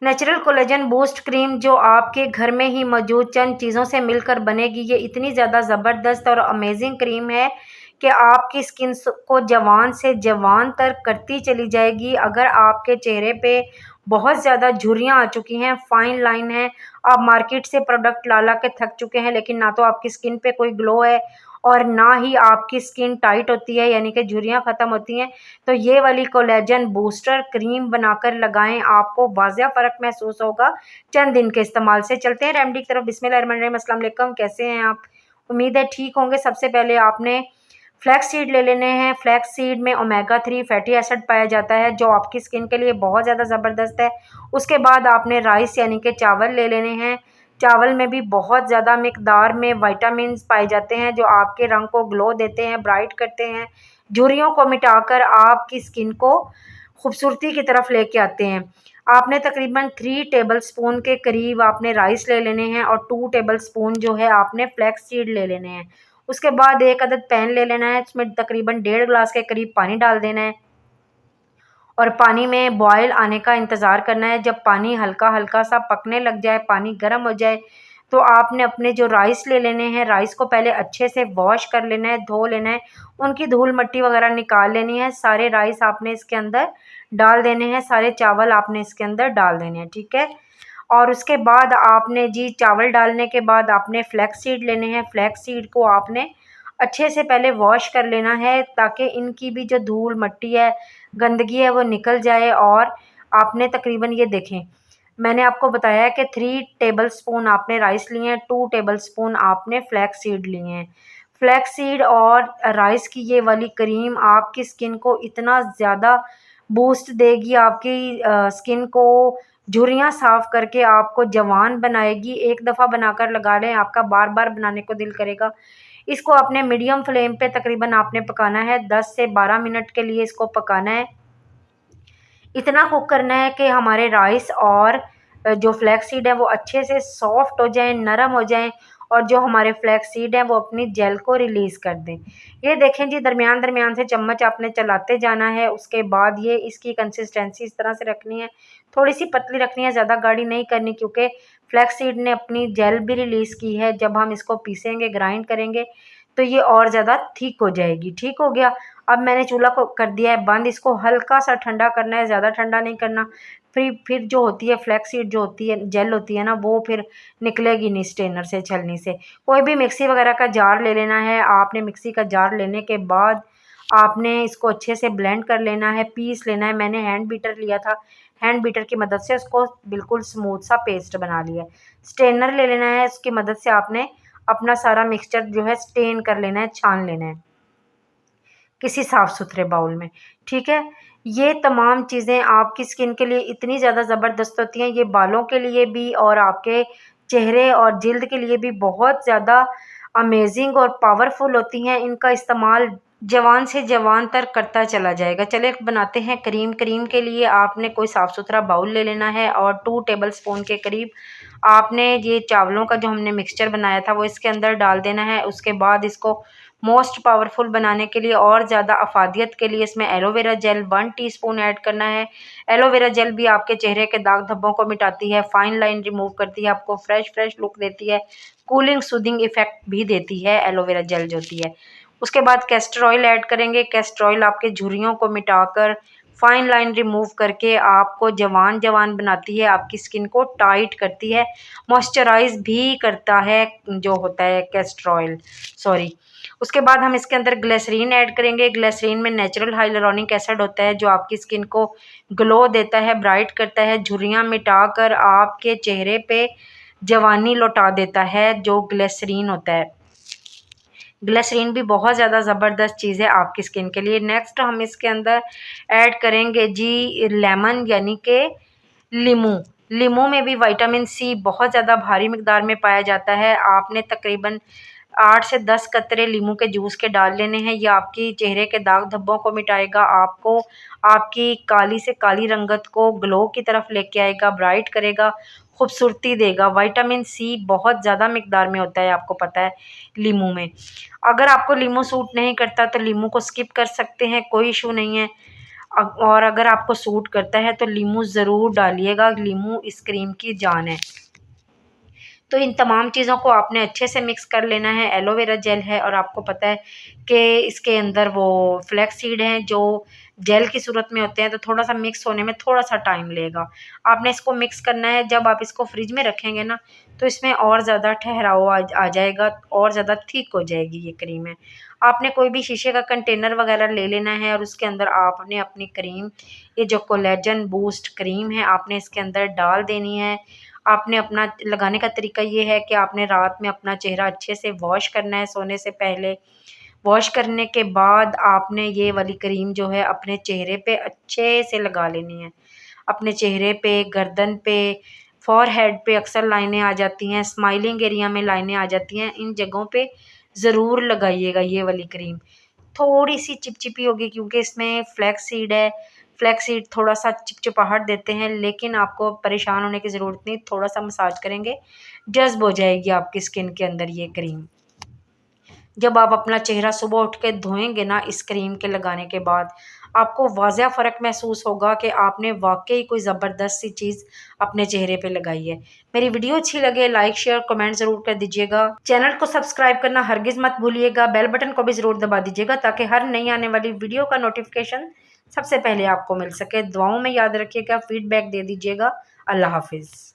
Natural collagen boost cream जो आपके घर में ही मौजूद चंद चीज़ों से मिलकर बनेगी। ये इतनी ज़्यादा ज़बरदस्त और अमेजिंग क्रीम है कि आपकी स्किन को जवान से जवान तर करती चली जाएगी। अगर आपके चेहरे पे बहुत ज़्यादा झुर्रियाँ आ चुकी हैं, फाइन लाइन है, आप मार्केट से प्रोडक्ट ला ला के थक चुके हैं, लेकिन ना तो आपकी स्किन पे कोई ग्लो है और ना ही आपकी स्किन टाइट होती है, यानी कि झुर्रियाँ ख़त्म होती हैं, तो ये वाली कोलेजन बूस्टर क्रीम बनाकर लगाएं, आपको वाज़िया फ़र्क महसूस होगा चंद दिन के इस्तेमाल से। चलते हैं रेमेडी की तरफ। बिस्मिल्लाहिर्रहमानिर्रहीम। अस्सलाम वालेकुम, कैसे हैं आप? उम्मीद है ठीक होंगे। सबसे पहले आपने फ्लैक्स सीड ले लेने हैं। फ्लैक्स सीड में ओमेगा 3 फैटी एसिड पाया जाता है जो आपकी स्किन के लिए बहुत ज़्यादा ज़बरदस्त है। उसके बाद आपने राइस यानी कि चावल ले लेने हैं। चावल में भी बहुत ज़्यादा मिकदार में विटामिन पाए जाते हैं जो आपके रंग को ग्लो देते हैं, ब्राइट करते हैं, झुर्रियों को मिटाकर आपकी स्किन को खूबसूरती की तरफ लेके आते हैं। आपने तकरीबन 3 टेबल स्पून के करीब आपने राइस ले लेने हैं और 2 टेबल स्पून जो है आपने फ्लैक्स सीड ले लेने हैं। उसके बाद एक अदद पैन ले लेना है, उसमें तकरीबन 1.5 गिलास के करीब पानी डाल देना है और पानी में बॉयल आने का इंतज़ार करना है। जब पानी हल्का हल्का सा पकने लग जाए, पानी गर्म हो जाए, तो आपने अपने जो राइस ले लेने हैं, राइस को पहले अच्छे से वॉश कर लेना है, धो लेना है, उनकी धूल मिट्टी वगैरह निकाल लेनी है। सारे राइस आपने इसके अंदर डाल देने हैं, सारे चावल आपने इसके अंदर डाल देने हैं, ठीक है। और उसके बाद आपने जी चावल डालने के बाद आपने फ्लैक्स सीड लेने हैं। फ्लैक्स सीड को आपने अच्छे से पहले वॉश कर लेना है ताकि इनकी भी जो धूल मिट्टी है, गंदगी है, वो निकल जाए। और आपने तकरीबन ये देखें, मैंने आपको बताया है कि 3 टेबल स्पून आपने राइस लिए हैं, 2 टेबल स्पून आपने फ्लैक्स सीड लिए हैं। फ्लैक्स सीड और राइस की ये वाली क्रीम आपकी स्किन को इतना ज़्यादा बूस्ट देगी, आपकी स्किन को झुर्रियाँ साफ़ करके आपको जवान बनाएगी। एक दफ़ा बनाकर लगा लें, आपका बार बार बनाने को दिल करेगा। इसको आपने मीडियम फ्लेम पे तकरीबन आपने पकाना है, 10 से 12 मिनट के लिए इसको पकाना है। इतना कुक करना है कि हमारे राइस और जो फ्लैक्स सीड है वो अच्छे से सॉफ्ट हो जाएं, नरम हो जाएं और जो हमारे फ्लैक्स सीड हैं वो अपनी जेल को रिलीज़ कर दें। ये देखें जी, दरमियान दरमियान से चम्मच आपने चलाते जाना है। उसके बाद ये इसकी कंसिस्टेंसी इस तरह से रखनी है, थोड़ी सी पतली रखनी है, ज़्यादा गाढ़ी नहीं करनी, क्योंकि फ्लैक्स सीड ने अपनी जेल भी रिलीज़ की है। जब हम इसको पीसेंगे, ग्राइंड करेंगे, तो ये और ज़्यादा थिक हो जाएगी। ठीक हो गया। अब मैंने चूल्हा को कर दिया है बंद। इसको हल्का सा ठंडा करना है, ज़्यादा ठंडा नहीं करना। फिर जो होती है फ्लैक्स सीड, जो होती है जेल होती है ना, वो फिर निकलेगी नहीं स्ट्रेनर से, छलनी से। कोई भी मिक्सी वगैरह का जार ले लेना है। आपने मिक्सी का जार लेने के बाद आपने इसको अच्छे से ब्लेंड कर लेना है, पीस लेना है। मैंने हैंड बीटर लिया था, हैंड बीटर की मदद से उसको बिल्कुल स्मूथ सा पेस्ट बना लिया है। स्ट्रेनर ले लेना है, उसकी मदद से आपने अपना सारा मिक्सचर जो है स्टेन कर लेना है, छान लेना है किसी साफ़ सुथरे बाउल में, ठीक है। ये तमाम चीज़ें आपकी स्किन के लिए इतनी ज़्यादा ज़बरदस्त होती हैं, ये बालों के लिए भी और आपके चेहरे और जिल्द के लिए भी बहुत ज़्यादा अमेजिंग और पावरफुल होती हैं। इनका इस्तेमाल जवान से जवान तक करता चला जाएगा। चलिए बनाते हैं क्रीम। क्रीम के लिए आपने कोई साफ़ सुथरा बाउल ले लेना है और 2 टेबल स्पून के करीब आपने ये चावलों का जो हमने मिक्सचर बनाया था वो इसके अंदर डाल देना है। उसके बाद इसको मोस्ट पावरफुल बनाने के लिए और ज़्यादा अफादियत के लिए इसमें एलोवेरा जेल 1 टीस्पून ऐड करना है। एलोवेरा जेल भी आपके चेहरे के दाग धब्बों को मिटाती है, फाइन लाइन रिमूव करती है, आपको फ्रेश लुक देती है, कूलिंग सूदिंग इफेक्ट भी देती है एलोवेरा जेल जो होती है। उसके बाद कैस्टर ऑयल ऐड करेंगे। कैस्टर ऑयल आपके झुर्रियों को मिटाकर, फाइन लाइन रिमूव करके आपको जवान जवान बनाती है, आपकी स्किन को टाइट करती है, मॉइस्चराइज भी करता है जो होता है कैस्टर ऑयल, सॉरी। उसके बाद हम इसके अंदर ग्लिसरीन ऐड करेंगे। ग्लिसरीन में नेचुरल हाइलुरोनिक एसिड होता है जो आपकी स्किन को ग्लो देता है, ब्राइट करता है, झुर्रियाँ मिटाकर आपके चेहरे पे जवानी लौटा देता है, जो ग्लिसरीन होता है। ग्लिसरीन भी बहुत ज़्यादा ज़बरदस्त चीज़ है आपकी स्किन के लिए। नेक्स्ट हम इसके अंदर ऐड करेंगे जी लेमन, यानी कि लीमू। लीमू में भी विटामिन सी बहुत ज़्यादा भारी मिकदार में पाया जाता है। आपने तकरीबन 8 से 10 कतरे लीमू के जूस के डाल लेने हैं। ये आपकी चेहरे के दाग धब्बों को मिटाएगा, आपको आपकी काली से काली रंगत को ग्लो की तरफ लेके आएगा, ब्राइट करेगा, खूबसूरती देगा। विटामिन सी बहुत ज़्यादा मिकदार में होता है, आपको पता है लीमू में। अगर आपको लीमू सूट नहीं करता तो लीमू को स्किप कर सकते हैं, कोई इशू नहीं है। और अगर आपको सूट करता है तो लीमू ज़रूर डालिएगा, लीमू इस क्रीम की जान है। तो इन तमाम चीज़ों को आपने अच्छे से मिक्स कर लेना है। एलोवेरा जेल है और आपको पता है कि इसके अंदर वो फ्लैक्स सीड हैं जो जेल की सूरत में होते हैं, तो थोड़ा-सा मिक्स होने में थोड़ा-सा टाइम लेगा। आपने इसको मिक्स करना है, जब आप इसको फ्रिज में रखेंगे ना तो इसमें और ज़्यादा ठहराव आ जाएगा, और ज़्यादा थिक हो जाएगी ये क्रीम है। आपने कोई भी शीशे का कंटेनर वगैरह ले लेना है और उसके अंदर आपने अपनी क्रीम, ये जो कोलेजन बूस्ट क्रीम है, आपने इसके अंदर डाल देनी है। आपने अपना लगाने का तरीका ये है कि आपने रात में अपना चेहरा अच्छे से वॉश करना है सोने से पहले। वॉश करने के बाद आपने ये वाली क्रीम जो है अपने चेहरे पे अच्छे से लगा लेनी है। अपने चेहरे पे, गर्दन पे, फ़ॉरहेड पे अक्सर लाइनें आ जाती हैं, स्माइलिंग एरिया में लाइनें आ जाती हैं, इन जगहों पे ज़रूर लगाइएगा ये वाली क्रीम। थोड़ी-सी चिपचिपी होगी क्योंकि इसमें फ्लैक्स सीड है। फ्लैक्स सीड थोड़ा-सा चिपचिपाहट देते हैं, लेकिन आपको परेशान होने की ज़रूरत नहीं, थोड़ा-सा मसाज करेंगे, जज़्ब हो जाएगी आपकी स्किन के अंदर ये क्रीम। जब आप अपना चेहरा सुबह उठ के धोएँगे ना इस क्रीम के लगाने के बाद, आपको वाज़िया फ़र्क महसूस होगा कि आपने वाक़ई कोई ज़बरदस्त सी चीज़ अपने चेहरे पे लगाई है। मेरी वीडियो अच्छी लगे लाइक, शेयर, कमेंट ज़रूर कर दीजिएगा। चैनल को सब्सक्राइब करना हरगिज़ मत भूलिएगा। बेल बटन को भी ज़रूर दबा दीजिएगा ताकि हर नई आने वाली वीडियो का नोटिफ़िकेशन सबसे पहले आपको मिल सके। दुआओं में याद रखिएगा, फ़ीडबैक दे दीजिएगा। अल्लाह हाफ़िज़।